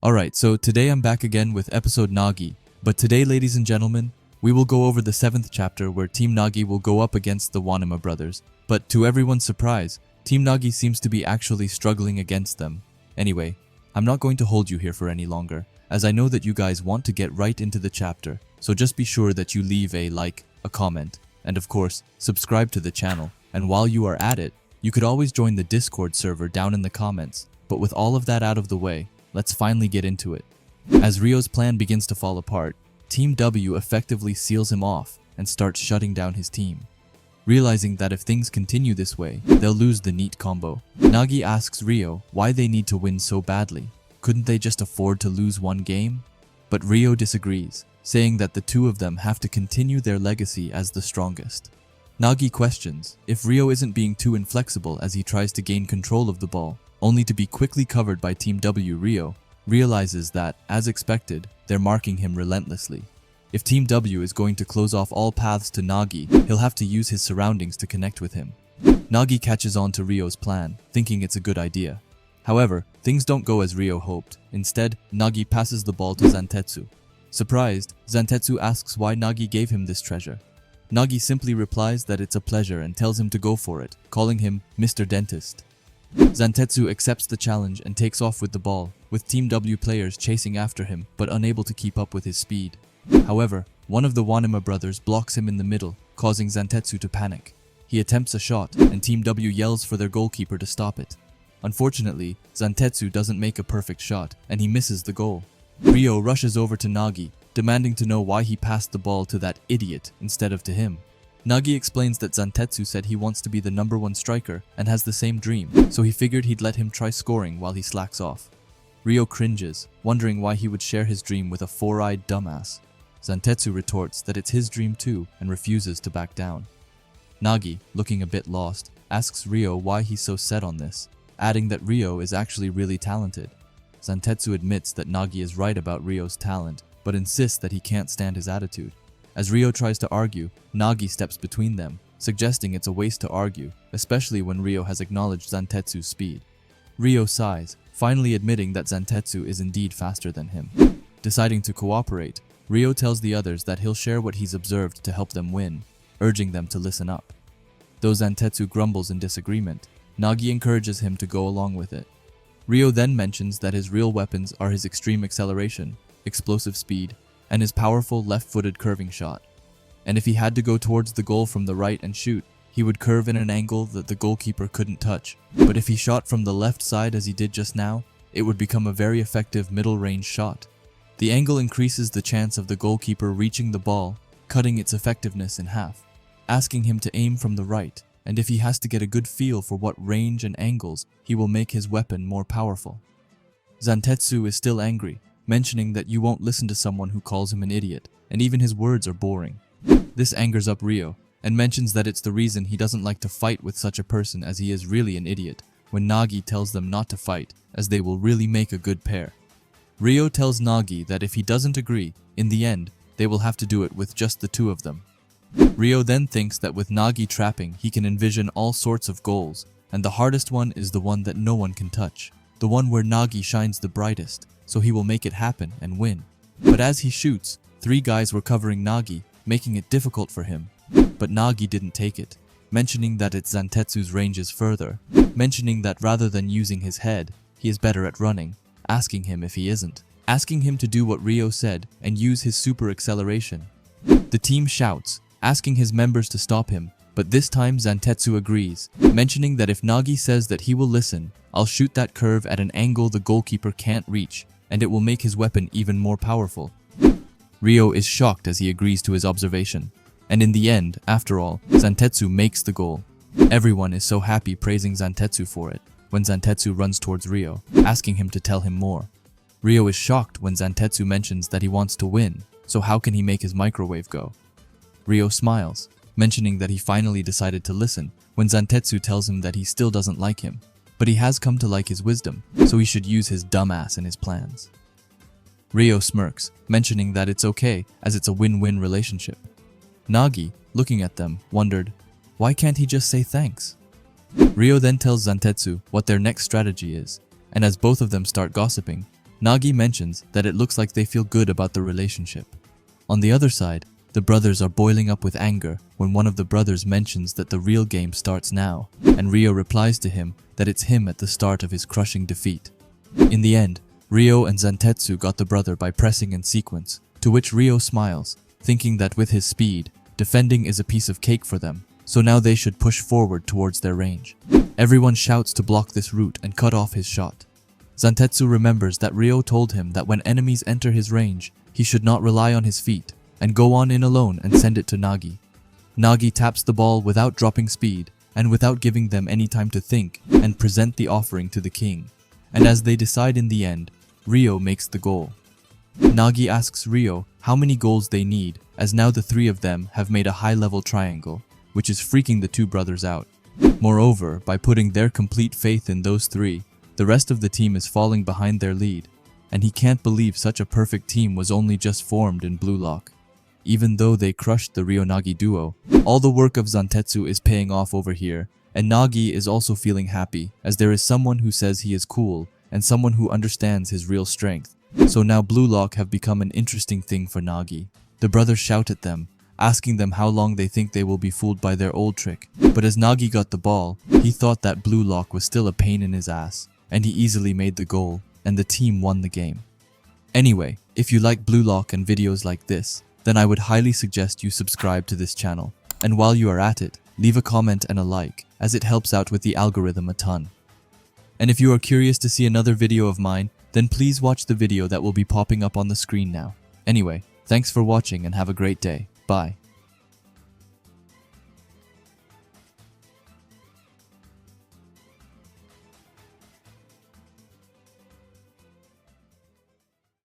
Alright, so today I'm back again with episode Nagi, but today, ladies and gentlemen, we will go over the 7th chapter where Team Nagi will go up against the WANIMA brothers, but to everyone's surprise, Team Nagi seems to be actually struggling against them. Anyway, I'm not going to hold you here for any longer, as I know that you guys want to get right into the chapter, so just be sure that you leave a like, a comment, and of course, subscribe to the channel, and while you are at it, you could always join the Discord server down in the comments, but with all of that out of the way, let's finally get into it. As Ryo's plan begins to fall apart, Team W effectively seals him off and starts shutting down his team. Realizing that if things continue this way, they'll lose the neat combo. Nagi asks Ryo why they need to win so badly. Couldn't they just afford to lose one game? But Ryo disagrees, saying that the two of them have to continue their legacy as the strongest. Nagi questions if Ryo isn't being too inflexible as he tries to gain control of the ball, only to be quickly covered by Team W. Ryo realizes that, as expected, they're marking him relentlessly. If Team W is going to close off all paths to Nagi, he'll have to use his surroundings to connect with him. Nagi catches on to Ryo's plan, thinking it's a good idea. However, things don't go as Ryo hoped. Instead, Nagi passes the ball to Zantetsu. Surprised, Zantetsu asks why Nagi gave him this treasure. Nagi simply replies that it's a pleasure and tells him to go for it, calling him Mr. Dentist. Zantetsu accepts the challenge and takes off with the ball, with Team W players chasing after him but unable to keep up with his speed. However, one of the WANIMA brothers blocks him in the middle, causing Zantetsu to panic. He attempts a shot, and Team W yells for their goalkeeper to stop it. Unfortunately, Zantetsu doesn't make a perfect shot, and he misses the goal. Ryo rushes over to Nagi, demanding to know why he passed the ball to that idiot instead of to him. Nagi explains that Zantetsu said he wants to be the #1 striker and has the same dream, so he figured he'd let him try scoring while he slacks off. Ryo cringes, wondering why he would share his dream with a four-eyed dumbass. Zantetsu retorts that it's his dream too and refuses to back down. Nagi, looking a bit lost, asks Ryo why he's so set on this, adding that Ryo is actually really talented. Zantetsu admits that Nagi is right about Ryo's talent, but insists that he can't stand his attitude. As Ryo tries to argue, Nagi steps between them, suggesting it's a waste to argue, especially when Ryo has acknowledged Zantetsu's speed. Ryo sighs, finally admitting that Zantetsu is indeed faster than him. Deciding to cooperate, Ryo tells the others that he'll share what he's observed to help them win, urging them to listen up. Though Zantetsu grumbles in disagreement, Nagi encourages him to go along with it. Ryo then mentions that his real weapons are his extreme acceleration, explosive speed, and his powerful left-footed curving shot. And if he had to go towards the goal from the right and shoot, he would curve in an angle that the goalkeeper couldn't touch. But if he shot from the left side as he did just now, it would become a very effective middle-range shot. The angle increases the chance of the goalkeeper reaching the ball, cutting its effectiveness in half, asking him to aim from the right, and if he has to get a good feel for what range and angles, he will make his weapon more powerful. Zantetsu is still angry, mentioning that you won't listen to someone who calls him an idiot, and even his words are boring. This angers up Ryo, and mentions that it's the reason he doesn't like to fight with such a person as he is really an idiot, when Nagi tells them not to fight, as they will really make a good pair. Ryo tells Nagi that if he doesn't agree, in the end, they will have to do it with just the two of them. Ryo then thinks that with Nagi trapping, he can envision all sorts of goals, and the hardest one is the one that no one can touch, the one where Nagi shines the brightest, so he will make it happen and win. But as he shoots, 3 guys were covering Nagi, making it difficult for him. But Nagi didn't take it, mentioning that it's Zantetsu's range is further, mentioning that rather than using his head, he is better at running, asking him if he isn't, asking him to do what Ryo said and use his super acceleration. The team shouts, asking his members to stop him, but this time Zantetsu agrees, mentioning that if Nagi says that he will listen, I'll shoot that curve at an angle the goalkeeper can't reach, and it will make his weapon even more powerful. Ryo is shocked as he agrees to his observation, and in the end, after all, Zantetsu makes the goal. Everyone is so happy praising Zantetsu for it, when Zantetsu runs towards Ryo, asking him to tell him more. Ryo is shocked when Zantetsu mentions that he wants to win, so how can he make his microwave go? Ryo smiles, mentioning that he finally decided to listen, when Zantetsu tells him that he still doesn't like him, but he has come to like his wisdom, so he should use his dumbass in his plans. Ryo smirks, mentioning that it's okay, as it's a win-win relationship. Nagi, looking at them, wondered, why can't he just say thanks? Ryo then tells Zantetsu what their next strategy is, and as both of them start gossiping, Nagi mentions that it looks like they feel good about the relationship. On the other side, the brothers are boiling up with anger when one of the brothers mentions that the real game starts now, and Ryo replies to him that it's him at the start of his crushing defeat. In the end, Ryo and Zantetsu got the brother by pressing in sequence, to which Ryo smiles, thinking that with his speed, defending is a piece of cake for them, so now they should push forward towards their range. Everyone shouts to block this route and cut off his shot. Zantetsu remembers that Ryo told him that when enemies enter his range, he should not rely on his feet, and go on in alone and send it to Nagi. Nagi taps the ball without dropping speed, and without giving them any time to think, and present the offering to the king. And as they decide in the end, Ryo makes the goal. Nagi asks Ryo how many goals they need, as now the three of them have made a high-level triangle, which is freaking the two brothers out. Moreover, by putting their complete faith in those three, the rest of the team is falling behind their lead, and he can't believe such a perfect team was only just formed in Blue Lock. Even though they crushed the Ryo-Nagi duo, all the work of Zantetsu is paying off over here, and Nagi is also feeling happy, as there is someone who says he is cool, and someone who understands his real strength. So now Blue Lock have become an interesting thing for Nagi. The brothers shout at them, asking them how long they think they will be fooled by their old trick. But as Nagi got the ball, he thought that Blue Lock was still a pain in his ass, and he easily made the goal, and the team won the game. Anyway, if you like Blue Lock and videos like this, then I would highly suggest you subscribe to this channel. And while you are at it, leave a comment and a like, as it helps out with the algorithm a ton. And if you are curious to see another video of mine, then please watch the video that will be popping up on the screen now. Anyway, thanks for watching and have a great day. Bye.